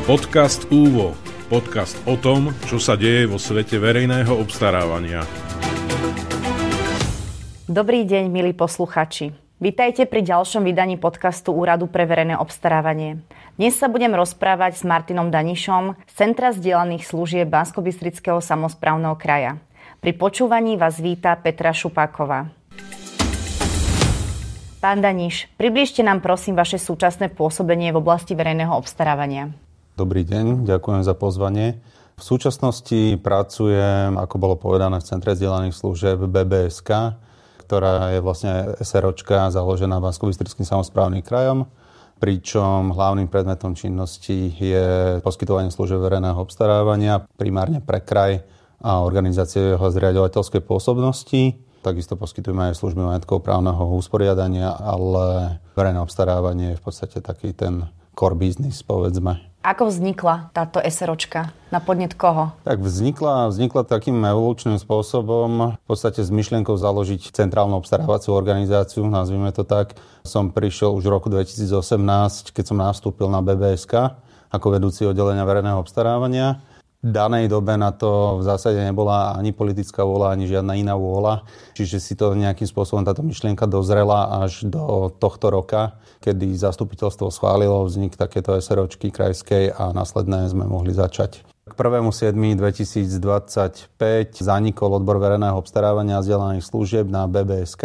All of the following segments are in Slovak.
Podcast Úvo. Podcast o tom, čo sa deje vo svete verejného obstarávania. Dobrý deň, milí posluchači. Vítajte pri ďalšom vydaní podcastu Úradu pre verejné obstarávanie. Dnes sa budem rozprávať s Martinom Danišom z Centra zdieľaných služieb Banskobystrického samosprávneho kraja. Pri počúvaní vás víta Petra Šupáková. Pán Daniš, priblížte nám prosím vaše súčasné pôsobenie v oblasti verejného obstarávania. Dobrý deň, ďakujem za pozvanie. V súčasnosti pracujem, ako bolo povedané, v Centre zdieľaných služieb BBSK, ktorá je vlastne SROčka založená Banskobystrickým samosprávnym krajom, pričom hlavným predmetom činnosti je poskytovanie služieb verejného obstarávania, primárne pre kraj a organizácie jeho zriaďovateľskej pôsobnosti. Takisto poskytujeme aj služby majetkovo-právneho usporiadania, ale verejné obstarávanie je v podstate taký ten core business, povedzme. Ako vznikla táto SROčka? Na podnet koho? Tak vznikla takým evolučným spôsobom, v podstate s myšlienkou založiť centrálnu obstarávaciu organizáciu, nazvime to tak. Som prišiel už v roku 2018, keď som nastúpil na BBSK ako vedúci oddelenia verejného obstarávania. V danej dobe na to v zásade nebola ani politická vôľa, ani žiadna iná vôľa. Čiže si to nejakým spôsobom táto myšlienka dozrela až do tohto roka, kedy zastupiteľstvo schválilo vznik takéto SROčky krajskej a následne sme mohli začať. K 1.7.2025 zanikol odbor verejného obstarávania a zdieľaných služieb na BBSK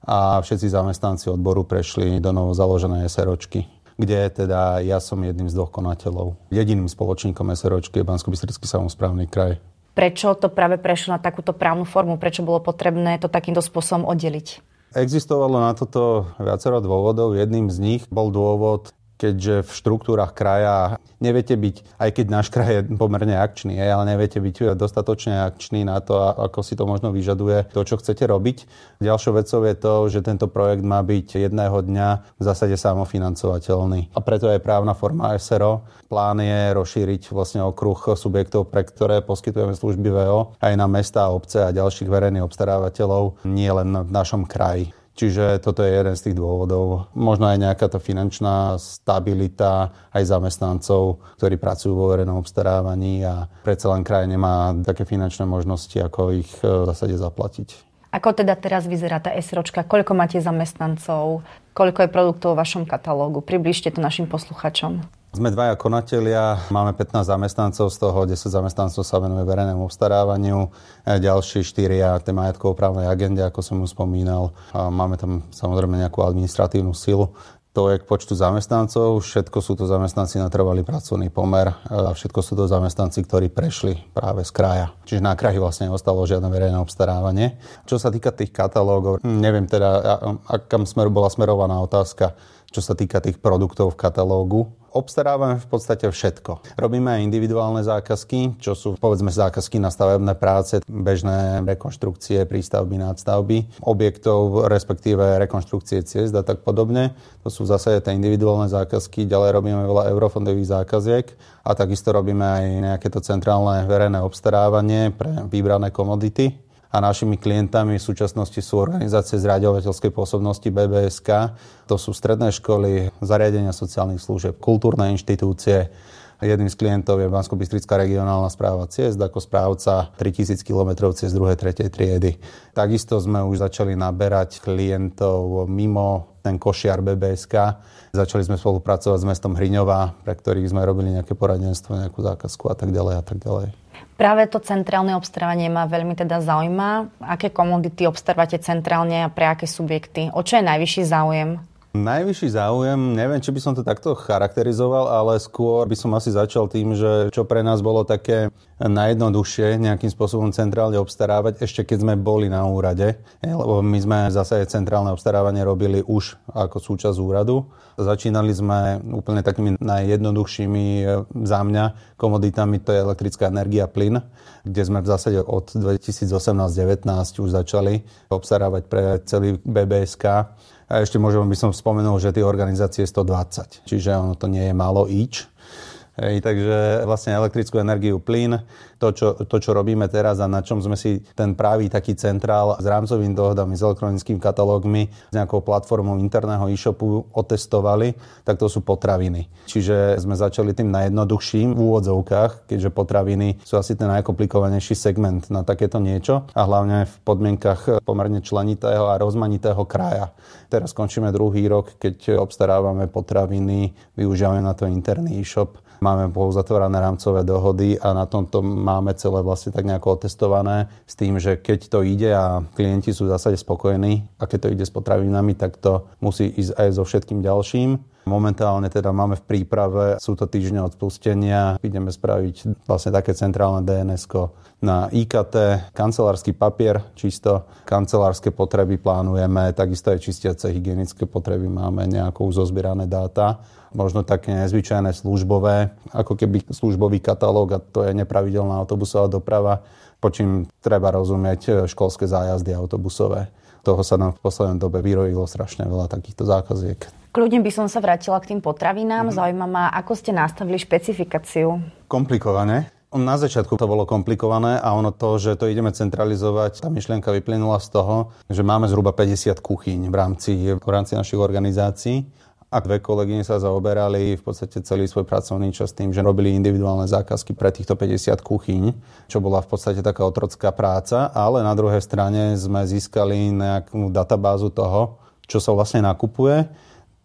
a všetci zamestnanci odboru prešli do novo založenej SROčky, kde teda ja som jedným z dvoch konateľov. Jediným spoločníkom SROčky je Banskobystrický samosprávny kraj. Prečo to práve prešlo na takúto právnu formu? Prečo bolo potrebné to takýmto spôsobom oddeliť? Existovalo na toto viacero dôvodov. Jedným z nich bol dôvod, keďže v štruktúrach kraja neviete byť, aj keď náš kraj je pomerne akčný, ale neviete byť dostatočne akčný na to, ako si to možno vyžaduje to, čo chcete robiť. Ďalšou vecou je to, že tento projekt má byť jedného dňa v zásade samofinancovateľný. A preto je právna forma SRO. Plán je rozšíriť vlastne okruh subjektov, pre ktoré poskytujeme služby VO aj na mestá, obce a ďalších verejných obstarávateľov, nie len v našom kraji. Čiže toto je jeden z tých dôvodov. Možno aj nejaká tá finančná stabilita aj zamestnancov, ktorí pracujú vo verejnom obstarávaní a predsa len kraj nemá také finančné možnosti, ako ich v zásade zaplatiť. Ako teda teraz vyzerá tá SROčka? Koľko máte zamestnancov? Koľko je produktov vo vašom katalógu? Priblížte to našim posluchačom. Sme dvaja konatelia, máme 15 zamestnancov, z toho 10 zamestnancov sa venuje verejnému obstarávaniu, ďalší 4 tej majetkovo-právnej agende, ako som už spomínal. A máme tam samozrejme nejakú administratívnu silu. To je k počtu zamestnancov, všetko sú to zamestnanci na trvalý pracovný pomer a všetko sú to zamestnanci, ktorí prešli práve z kraja. Čiže na kraji vlastne neostalo žiadne verejné obstarávanie. Čo sa týka tých katalógov, neviem teda, akam bola smerovaná otázka, čo sa týka tých produktov v katalógu. Obstarávame v podstate všetko. Robíme aj individuálne zákazky, čo sú povedzme zákazky na stavebné práce, bežné rekonštrukcie, prístavby, nadstavby objektov, respektíve rekonštrukcie ciest a tak podobne. To sú v zásade tie individuálne zákazky. Ďalej robíme veľa eurofondových zákaziek a takisto robíme aj nejaké to centrálne verejné obstarávanie pre vybrané komodity. A našimi klientami v súčasnosti sú organizácie zriaďovateľskej pôsobnosti BBSK. To sú stredné školy, zariadenia sociálnych služieb, kultúrne inštitúcie. Jedným z klientov je Banskobystrická regionálna správa ciest ako správca 3000 km ciest 2. 3. triedy. Takisto sme už začali naberať klientov mimo ten košiar BBSK. Začali sme spolupracovať s mestom Hriňová, pre ktorých sme robili nejaké poradenstvo, nejakú zákazku a tak ďalej a tak ďalej. Práve to centrálne obstarávanie ma veľmi teda zaujíma. Aké komodity obstarávate centrálne a pre aké subjekty? O čo je najvyšší záujem? Najvyšší záujem, neviem, či by som to takto charakterizoval, ale skôr by som asi začal tým, že čo pre nás bolo také najjednoduchšie nejakým spôsobom centrálne obstarávať, ešte keď sme boli na úrade, lebo my sme zase centrálne obstarávanie robili už ako súčasť úradu. Začínali sme úplne takými najjednoduchšími za mňa komoditami, to je elektrická energia, plyn, kde sme v zásade od 2018-19 už začali obstarávať pre celý BBSK. A ešte možno by som spomenul, že tie organizácie 120, čiže ono to nie je málo ič. Hej, takže vlastne elektrickú energiu, plyn, to, čo robíme teraz a na čom sme si ten pravý taký centrál s rámcovými dohodami, s elektronickými katalógmi, s nejakou platformou interného e-shopu otestovali, tak to sú potraviny. Čiže sme začali tým najjednoduchším v úvodzovkách, keďže potraviny sú asi ten najkomplikovanejší segment na takéto niečo a hlavne v podmienkach pomerne členitého a rozmanitého kraja. Teraz skončíme druhý rok, keď obstarávame potraviny, využívame na to interný e-shop. Máme pouzatvorené rámcové dohody a na tomto máme celé vlastne tak nejako otestované s tým, že keď to ide a klienti sú v zásade spokojní a keď to ide s potravinami, tak to musí ísť aj so všetkým ďalším. Momentálne teda máme v príprave, sú to týždne od spustenia, ideme spraviť vlastne také centrálne DNS-ko na IKT, kancelársky papier, čisto kancelárske potreby plánujeme, takisto aj čistiace hygienické potreby máme nejakou zozbierané dáta. Možno také nezvyčajné službové, ako keby službový katalóg a to je nepravidelná autobusová doprava, po čím treba rozumieť školské zájazdy autobusové. Toho sa nám v poslednej dobe vyrojilo strašne veľa takýchto zákaziek. Kľudne by som sa vrátila k tým potravinám. Zaujíma ma, ako ste nastavili špecifikáciu? Komplikovane. Na začiatku to bolo komplikované a ono to, že to ideme centralizovať, tá myšlienka vyplynula z toho, že máme zhruba 50 kuchyň v rámci našich organizácií. A dve kolegyne sa zaoberali v podstate celý svoj pracovný čas tým, že robili individuálne zákazky pre týchto 50 kuchyň, čo bola v podstate taká otrocká práca, ale na druhej strane sme získali nejakú databázu toho, čo sa vlastne nakupuje.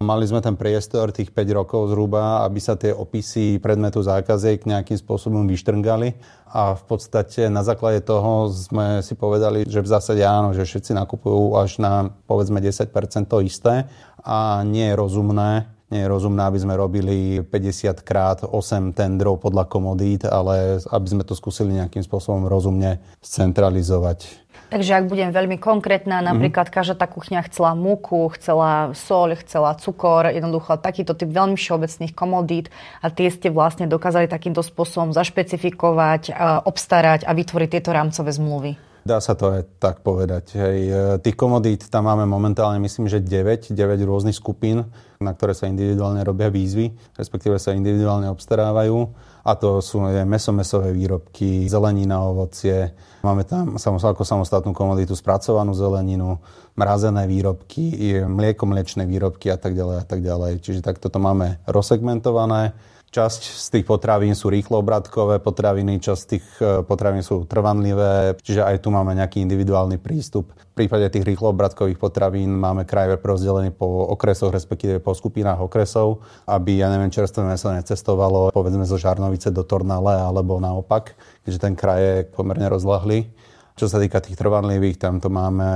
Mali sme ten priestor tých 5 rokov zhruba, aby sa tie opisy predmetu zákaziek nejakým spôsobom vyštrngali a v podstate na základe toho sme si povedali, že v zásade áno, že všetci nakupujú až na povedzme 10% to isté a nie je rozumné, aby sme robili 50x8 tendrov podľa komodít, ale aby sme to skúsili nejakým spôsobom rozumne centralizovať. Takže ak budem veľmi konkrétna, napríklad každá tá kuchňa chcela múku, chcela soľ, chcela cukor, jednoducho takýto typ veľmi všeobecných komodít a tie ste vlastne dokázali takýmto spôsobom zašpecifikovať, obstarať a vytvoriť tieto rámcové zmluvy. Dá sa to aj tak povedať. Hej. Tých komodít tam máme momentálne, myslím, že 9 rôznych skupín, na ktoré sa individuálne robia výzvy, respektíve sa individuálne obstarávajú. A to sú mäsové výrobky, zelenina, ovocie. Máme tam ako samostatnú komoditu spracovanú zeleninu, mrazené výrobky, mlieko-mliečne výrobky a tak ďalej a tak ďalej. Čiže takto to máme rozsegmentované. Časť z tých potravín sú rýchloobratkové potraviny, časť z tých potravín sú trvanlivé, čiže aj tu máme nejaký individuálny prístup. V prípade tých rýchloobratkových potravín máme kraj rozdelený po okresoch, respektíve po skupinách okresov, aby, čerstvé mäso necestovalo, povedzme zo Žarnovice do Tornale, alebo naopak, keďže ten kraj je pomerne rozľahlý. Čo sa týka tých trvanlivých, tam to máme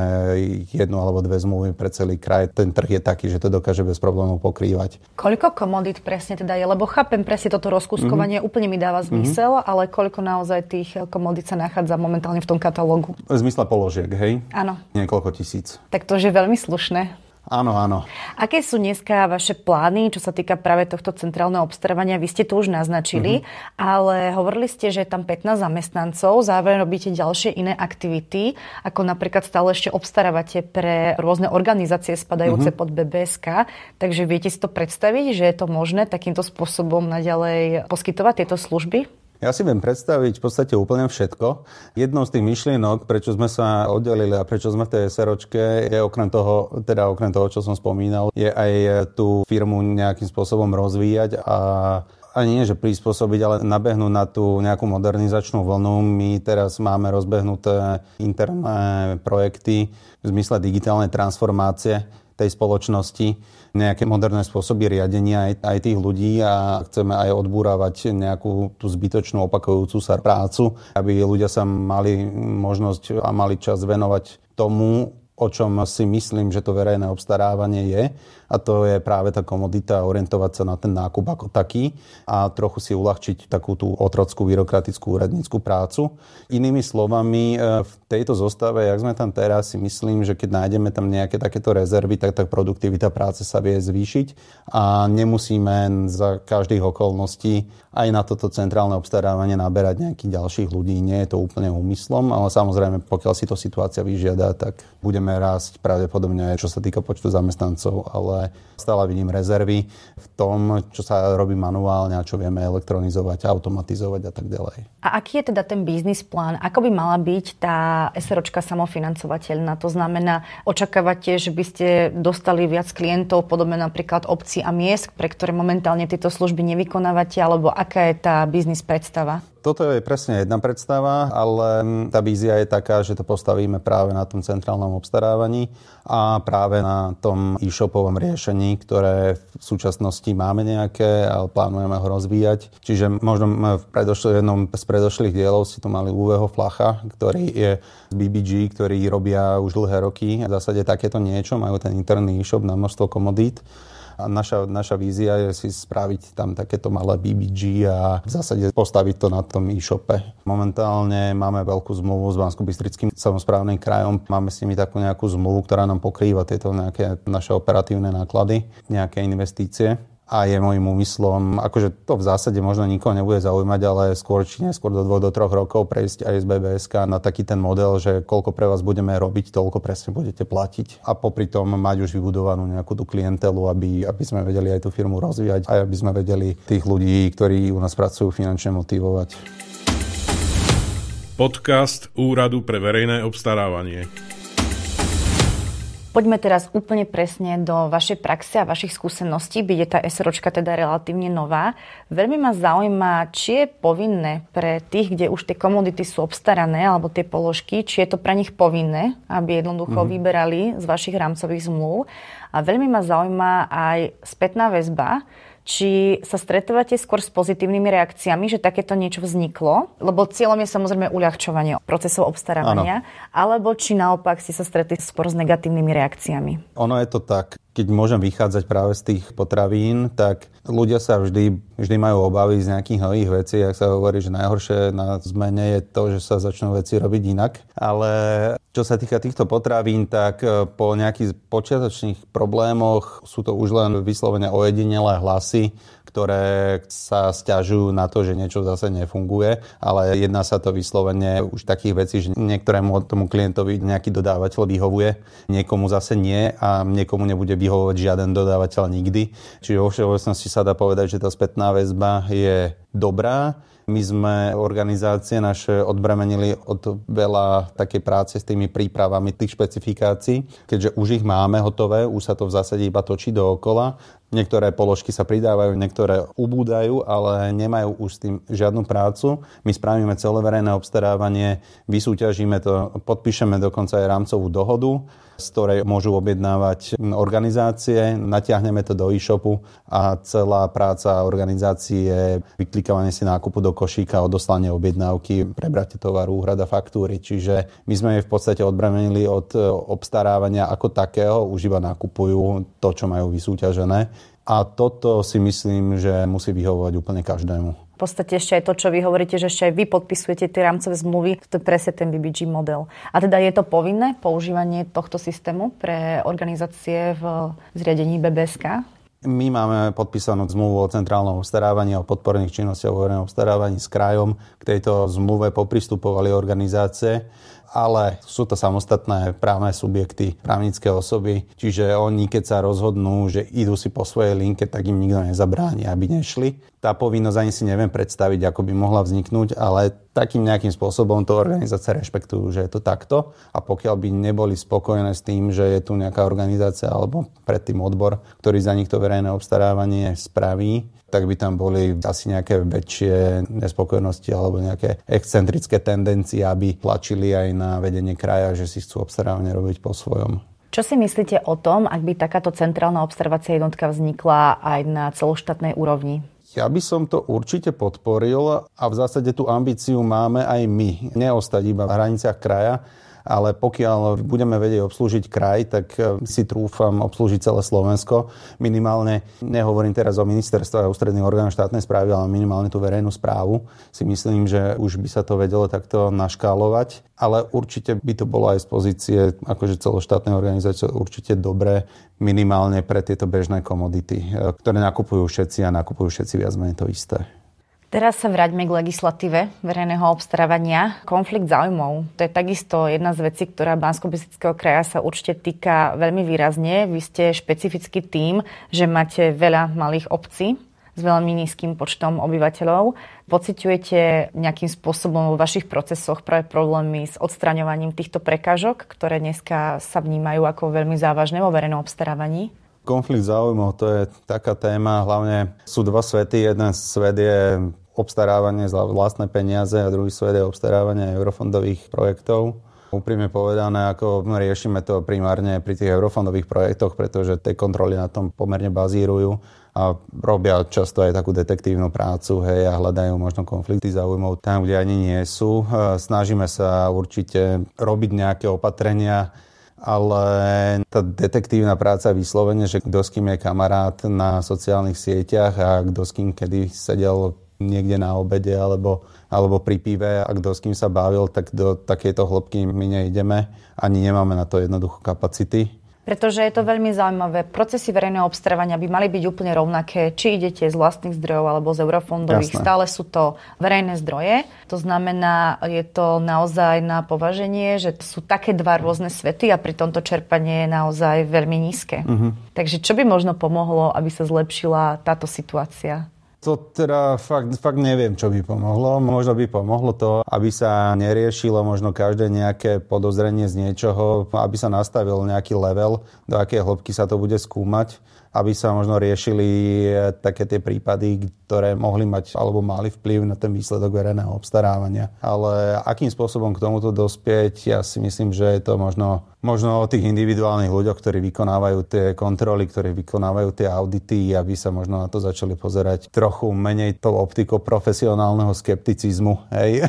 1 alebo 2 zmluvy pre celý kraj. Ten trh je taký, že to dokáže bez problémov pokrývať. Koľko komodít presne teda je? Lebo chápem presne toto rozkúskovanie, úplne mi dáva zmysel, ale koľko naozaj tých komodít sa nachádza momentálne v tom katalógu? V zmysle položiek, hej? Áno. Niekoľko tisíc. Tak to je veľmi slušné. Áno. Aké sú dneska vaše plány, čo sa týka práve tohto centrálneho obstarávania? Vy ste to už naznačili, ale hovorili ste, že je tam 15 zamestnancov, zároveň robíte ďalšie iné aktivity, ako napríklad stále ešte obstarávate pre rôzne organizácie spadajúce pod BBSK. Takže viete si to predstaviť, že je to možné takýmto spôsobom naďalej poskytovať tieto služby? Ja si viem predstaviť v podstate úplne všetko. Jednou z tých myšlienok, prečo sme sa oddelili a prečo sme v tej SROčke, je okrem toho, čo som spomínal, je aj tú firmu nejakým spôsobom rozvíjať a ani nie, že prispôsobiť, ale nabehnúť na tú nejakú modernizačnú vlnu. My teraz máme rozbehnuté interné projekty v zmysle digitálnej transformácie tej spoločnosti, nejaké moderné spôsoby riadenia aj tých ľudí a chceme aj odbúravať nejakú tú zbytočnú opakujúcu sa prácu, aby ľudia sa mali možnosť a mali čas venovať tomu, o čom si myslím, že to verejné obstarávanie je. A to je práve tá komodita, orientovať sa na ten nákup ako taký a trochu si uľahčiť takú tú otrockú, byrokratickú, úradnícku prácu. Inými slovami, v tejto zostave, jak sme tam teraz, si myslím, že keď nájdeme tam nejaké takéto rezervy, tak tá produktivita práce sa vie zvýšiť a nemusíme za každých okolností aj na toto centrálne obstarávanie naberať nejakých ďalších ľudí. Nie je to úplne úmyslom, ale samozrejme, pokiaľ si to situácia vyžiada, tak budeme rásť pravdepodobne aj čo sa týka počtu zamestnancov, ale ale stále vidím rezervy v tom, čo sa robí manuálne a čo vieme elektronizovať, automatizovať a tak ďalej. A aký je teda ten biznis plán? Ako by mala byť tá SROčka samofinancovateľná? To znamená, očakávate, že by ste dostali viac klientov, podobne napríklad obcí a miest, pre ktoré momentálne tieto služby nevykonávate, alebo aká je tá biznis predstava? Toto je presne jedna predstava, ale tá vízia je taká, že to postavíme práve na tom centrálnom obstarávaní a práve na tom e-shopovom riešení, ktoré v súčasnosti máme nejaké, ale plánujeme ho rozvíjať. Čiže možno v jednom z predošlých dielov si tu mali Uweho Flacha, ktorý je z BBG, ktorí robia už dlhé roky. V zásade takéto niečo, majú ten interný e-shop na množstvo komodít. A naša vízia je si spraviť tam takéto malé BBG a v zásade postaviť to na tom e-shope. Momentálne máme veľkú zmluvu s Banskobystrickým samosprávnym krajom. Máme s nimi takú nejakú zmluvu, ktorá nám pokrýva tieto nejaké naše operatívne náklady, nejaké investície. A je môjim úmyslom, akože to v zásade možno nikoho nebude zaujímať, ale skôr či neskôr do 2 do 3 rokov prejsť aj z BBSK na taký ten model, že koľko pre vás budeme robiť, toľko presne budete platiť. A popri tom mať už vybudovanú nejakú tú klientelu, aby sme vedeli aj tú firmu rozvíjať a aby sme vedeli tých ľudí, ktorí u nás pracujú, finančne motivovať. Podcast Úradu pre verejné obstarávanie. Poďme teraz úplne presne do vašej praxe a vašich skúseností, byť je tá SROčka teda relatívne nová. Veľmi ma zaujíma, či je povinné pre tých, kde už tie komodity sú obstarané, alebo tie položky, či je to pre nich povinné, aby jednoducho vyberali z vašich rámcových zmluv. A veľmi ma zaujíma aj spätná väzba, či sa stretávate skôr s pozitívnymi reakciami, že takéto niečo vzniklo, lebo cieľom je samozrejme uľahčovanie procesov obstarávania, alebo či naopak si sa stretli skôr s negatívnymi reakciami. Ono je to tak, keď môžem vychádzať práve z tých potravín, tak ľudia sa vždy majú obavy z nejakých nových vecí. Ak sa hovorí, že najhoršie na zmene je to, že sa začnú veci robiť inak. Ale čo sa týka týchto potravín, tak po nejakých počiatočných problémoch sú to už len vyslovene ojedinelé hlasy, ktoré sa sťažujú na to, že niečo zase nefunguje, ale jedná sa to vyslovene už takých vecí, že niektorému tomu klientovi nejaký dodávateľ vyhovuje, niekomu zase nie a niekomu nebude vyhovovať žiaden dodávateľ nikdy. Čiže vo všeobecnosti sa dá povedať, že tá spätná väzba je dobrá. My sme organizácie naše odbremenili od veľa takej práce s tými prípravami tých špecifikácií, keďže už ich máme hotové, už sa to v zásade iba točí dookola. Niektoré položky sa pridávajú, niektoré ubúdajú, ale nemajú už s tým žiadnu prácu. My spravíme celé verejné obstarávanie, vysúťažíme to, podpíšeme dokonca aj rámcovú dohodu, z ktorej môžu objednávať organizácie, natiahneme to do e-shopu a celá práca organizácií je vyklikovanie si nákupu do košíka, odoslanie objednávky, prebratie tovaru, úhrada faktúry. Čiže my sme je v podstate odbremenili od obstarávania ako takého, už iba nakupujú to, čo majú vysúťažené. A toto si myslím, že musí vyhovovať úplne každému. V podstate ešte aj to, čo vy hovoríte, že ešte aj vy podpisujete tie rámcové zmluvy, to je presne ten BBG model. A teda je to povinné používanie tohto systému pre organizácie v zriadení BBSK? My máme podpísanú zmluvu o centrálnom obstarávaní a o podporných činnostiach o verejnom obstarávaní s krajom. K tejto zmluve popristupovali organizácie, ale sú to samostatné právne subjekty, právnické osoby, čiže oni, keď sa rozhodnú, že idú si po svojej linke, tak im nikto nezabráni, aby nešli. Tá povinnosť ani si neviem predstaviť, ako by mohla vzniknúť, ale takým nejakým spôsobom to organizácie rešpektujú, že je to takto. A pokiaľ by neboli spokojné s tým, že je tu nejaká organizácia alebo predtým odbor, ktorý za nich to verejné obstarávanie spraví, tak by tam boli asi nejaké väčšie nespokojnosti alebo nejaké excentrické tendencie, aby tlačili aj na vedenie kraja, že si chcú obstarávanie robiť po svojom. Čo si myslíte o tom, ak by takáto centrálna obstarávacia jednotka vznikla aj na celoštátnej úrovni? Ja by som to určite podporil a v zásade tú ambíciu máme aj my. Neostať iba v hraniciach kraja, ale pokiaľ budeme vedieť obslúžiť kraj, tak si trúfam obslúžiť celé Slovensko. Minimálne, nehovorím teraz o ministerstve a ústredných orgánoch štátnej správy, ale minimálne tú verejnú správu. Si myslím, že už by sa to vedelo takto naškálovať, ale určite by to bolo aj z pozície akože celoštátnej organizácie určite dobré, minimálne pre tieto bežné komodity, ktoré nakupujú všetci a nakupujú všetci viac menej to isté. Teraz sa vráťme k legislatíve verejného obstarávania. Konflikt záujmov. To je takisto jedna z vecí, ktorá Banskobystrického kraja sa určite týka veľmi výrazne. Vy ste špecifický tým, že máte veľa malých obcí s veľmi nízkym počtom obyvateľov. Pociťujete nejakým spôsobom vo vašich procesoch práve problémy s odstraňovaním týchto prekážok, ktoré dneska sa vnímajú ako veľmi závažné vo verejnom obstarávaní? Konflikt záujmov, to je taká téma, hlavne sú dva svety. Jeden svet je obstarávanie za vlastné peniaze a druhý svet je obstarávanie eurofondových projektov. Úprimne povedané, ako riešime to primárne pri tých eurofondových projektoch, pretože tie kontroly na tom pomerne bazírujú a robia často aj takú detektívnu prácu, hej, a hľadajú možno konflikty záujmov tam, kde ani nie sú. Snažíme sa určite robiť nejaké opatrenia, ale tá detektívna práca vyslovene, že kto s kým je kamarát na sociálnych sieťach a kto s kým kedy sedel niekde na obede alebo pri pive a kto s kým sa bavil, tak do takejto hĺbky my nejdeme. Ani nemáme na to jednoducho kapacity. Pretože je to veľmi zaujímavé. Procesy verejného obstarávania by mali byť úplne rovnaké, či idete z vlastných zdrojov alebo z eurofondových. Jasné. Stále sú to verejné zdroje. To znamená, je to naozaj na považenie, že sú také dva rôzne svety a pri tomto čerpanie je naozaj veľmi nízke. Takže čo by možno pomohlo, aby sa zlepšila táto situácia? To teda fakt neviem, čo by pomohlo. Možno by pomohlo to, aby sa neriešilo možno každé nejaké podozrenie z niečoho, aby sa nastavil nejaký level, do akej hĺbky sa to bude skúmať, aby sa možno riešili také tie prípady, ktoré mohli mať alebo mali vplyv na ten výsledok verejného obstarávania. Ale akým spôsobom k tomuto dospieť, ja si myslím, že je to možno o tých individuálnych ľuďoch, ktorí vykonávajú tie kontroly, ktorí vykonávajú tie audity, aby sa možno na to začali pozerať trochu menej tou optikou profesionálneho skepticizmu. Hej?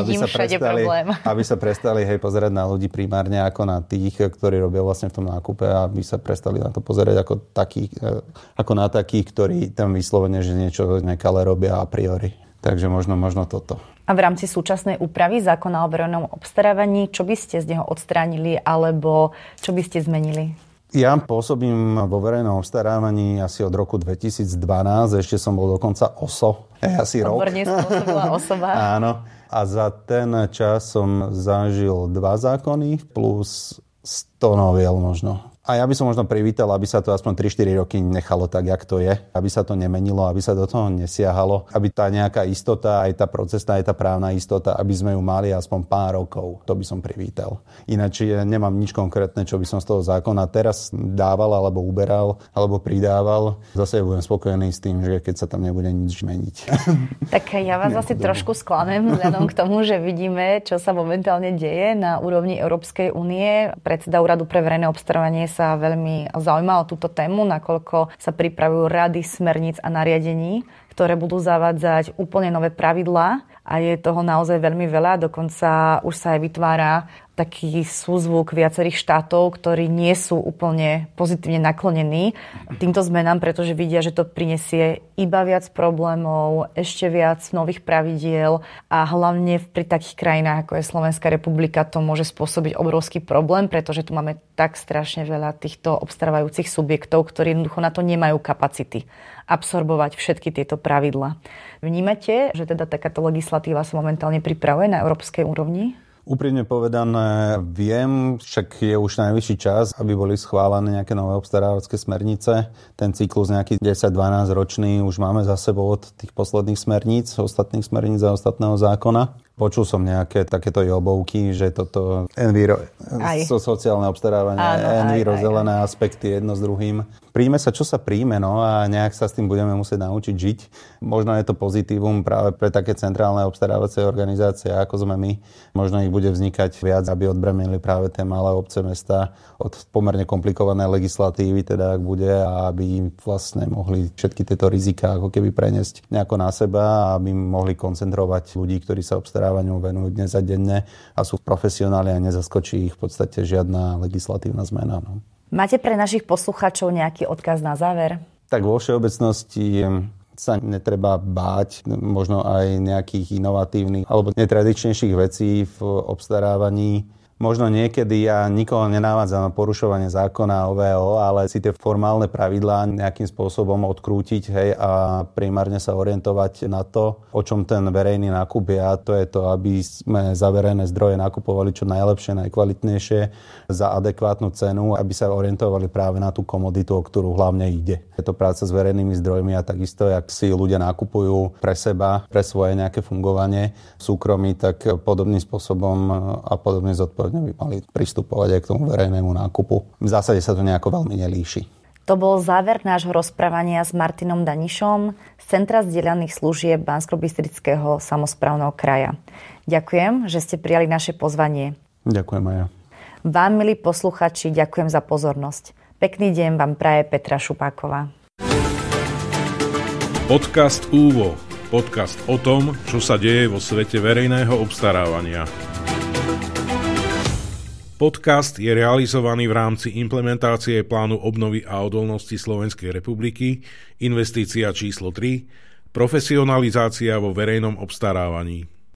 Vidím všade problém. Aby sa prestali pozerať na ľudí primárne ako na tých, ktorí robia vlastne v tom nákupe, a aby sa prestali na to pozerať ako na takých, ktorí tam vyslovene, že niečo nekalé robia a priori. Takže možno toto. A v rámci súčasnej úpravy zákona o verejnom obstarávaní, čo by ste z neho odstránili alebo čo by ste zmenili? Ja pôsobím vo verejnom obstarávaní asi od roku 2012, ešte som bol dokonca OSO. Asi rok. Odborne spôsobila osoba. Áno. A za ten čas som zažil 2 zákony plus 100 noviel možno. A ja by som možno privítal, aby sa to aspoň 3-4 roky nechalo tak, jak to je. Aby sa to nemenilo, aby sa do toho nesiahalo. Aby tá nejaká istota, aj tá procesná, aj tá právna istota, aby sme ju mali aspoň pár rokov. To by som privítal. Ináč nemám nič konkrétne, čo by som z toho zákona teraz dával, alebo uberal, alebo pridával. Zase budem spokojný s tým, že keď sa tam nebude nič meniť. Tak ja vás asi trošku sklamem vzhľadom k tomu, že vidíme, čo sa momentálne deje na úrovni Európskej únie. Predseda Úradu pre verejné obstarávanie sa veľmi zaujíma o túto tému, nakoľko sa pripravujú rady smerníc a nariadení, ktoré budú zavádzať úplne nové pravidlá a je toho naozaj veľmi veľa. Dokonca už sa aj vytvára taký súzvuk viacerých štátov, ktorí nie sú úplne pozitívne naklonení týmto zmenám, pretože vidia, že to prinesie iba viac problémov, ešte viac nových pravidiel a hlavne pri takých krajinách, ako je Slovenská republika, to môže spôsobiť obrovský problém, pretože tu máme tak strašne veľa týchto obstarávajúcich subjektov, ktorí jednoducho na to nemajú kapacity absorbovať všetky tieto pravidlá. Vnímate, že teda takáto legislatíva sa momentálne pripravuje na európskej úrovni? Úprimne povedané, viem, však je už najvyšší čas, aby boli schválené nejaké nové obstarávacie smernice. Ten cyklus nejaký 10-12 ročný už máme za sebou od tých posledných smerníc, ostatných smerníc a ostatného zákona. Počul som nejaké takéto jobovky, že toto sociálne obstarávanie, zelené aspekty jedno s druhým. Príjme sa, čo sa príjme, no a nejak sa s tým budeme musieť naučiť žiť. Možno je to pozitívum práve pre také centrálne obstarávacie organizácie, ako sme my. Možno ich bude vznikať viac, aby odbremenili práve tie malé obce, mesta od pomerne komplikovanej legislatívy, teda ak bude, a aby vlastne mohli všetky tieto riziká ako keby preniesť nejako na seba a aby mohli koncentrovať ľudí, ktorí sa obstarávaniu venujú dnes a denne a sú profesionáli a nezaskočí ich v podstate žiadna legislatívna zmena. No. Máte pre našich poslucháčov nejaký odkaz na záver? Tak vo všeobecnosti sa netreba báť možno aj nejakých inovatívnych alebo netradičnejších vecí v obstarávaní. Možno niekedy ja nikoho nenávádzam na porušovanie zákona o VO, ale si tie formálne pravidlá nejakým spôsobom odkrútiť, hej, a primárne sa orientovať na to, o čom ten verejný nákup je, a to je to, aby sme za verejné zdroje nakupovali čo najlepšie, najkvalitnejšie za adekvátnu cenu, aby sa orientovali práve na tú komoditu, o ktorú hlavne ide. Je to práca s verejnými zdrojmi a takisto, jak si ľudia nakupujú pre seba, pre svoje nejaké fungovanie v súkromí, tak podobným spôsobom a podobne zodpovedne by mali pristupovať aj k tomu verejnému nákupu. V zásade sa to nejako veľmi nelíši. To bol záver nášho rozprávania s Martinom Danišom z Centra zdieľaných služieb Banskobystrického samosprávneho kraja. Ďakujem, že ste prijali naše pozvanie. Ďakujem aj ja. Vám, milí posluchači, ďakujem za pozornosť. Pekný deň vám praje Petra Šupáková. Podcast Úvo. Podcast o tom, čo sa deje vo svete verejného obstarávania. Podcast je realizovaný v rámci implementácie plánu obnovy a odolnosti Slovenskej republiky, investícia číslo 3, profesionalizácia vo verejnom obstarávaní.